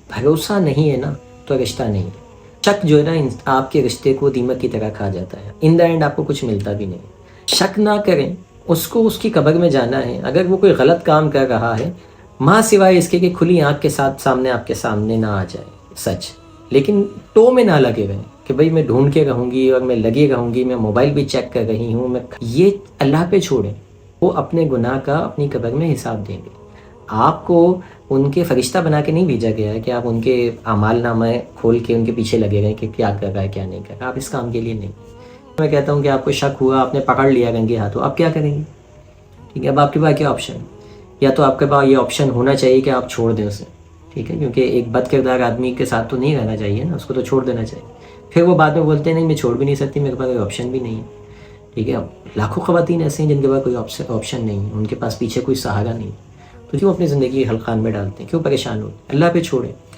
بھروسہ نہیں ہے نا تو رشتہ نہیں ہے. شک جو ہے نا آپ کے رشتے کو دیمک کی طرح کھا جاتا ہے. ان دا اینڈ آپ کو کچھ ملتا بھی نہیں. شک نہ کریں، اس کو اس کی قبر میں جانا ہے. اگر وہ کوئی غلط کام کر رہا ہے، ماں سوائے اس کے کہ کھلی آنکھ کے ساتھ سامنے آپ کے سامنے نہ آ جائے سچ، لیکن ٹو میں نہ لگے رہیں کہ بھئی میں ڈھونڈ کے رہوں گی اور میں لگے رہوں گی، میں موبائل بھی چیک کر رہی ہوں. یہ اللہ پہ چھوڑیں، وہ اپنے گناہ کا اپنی قبر میں حساب دیں گے. آپ کو ان کے فرشتہ بنا کے نہیں بھیجا گیا ہے کہ آپ ان کے اعمال نامہ کھول کے ان کے پیچھے لگے رہیں کہ کیا کر رہا ہے کیا نہیں کر رہا. آپ اس کام کے لیے نہیں. میں کہتا ہوں کہ آپ کو شک ہوا، آپ نے پکڑ لیا رنگے ہاتھوں، آپ کیا کریں گے؟ ٹھیک ہے، اب آپ کے پاس کیا آپشن ہے؟ یا تو آپ کے پاس یہ آپشن ہونا چاہیے کہ آپ چھوڑ دیں اسے. ٹھیک ہے، کیونکہ ایک بد کردار آدمی کے ساتھ تو نہیں رہنا چاہیے نا، اس کو تو چھوڑ دینا چاہیے. پھر وہ بعد میں بولتے ہیں نہیں میں چھوڑ بھی نہیں سکتی، میرے پاس کوئی آپشن بھی نہیں ہے. ٹھیک ہے، اب لاکھوں خواتین ایسے ہیں جن کے پاس کوئی آپشن نہیں ہے، ان کے پاس پیچھے کوئی سہارا نہیں ہے. تو کیوں اپنی زندگی حلقان میں ڈالتے ہیں؟ کیوں پریشان ہوتے ہیں؟ اللہ پہ چھوڑیں.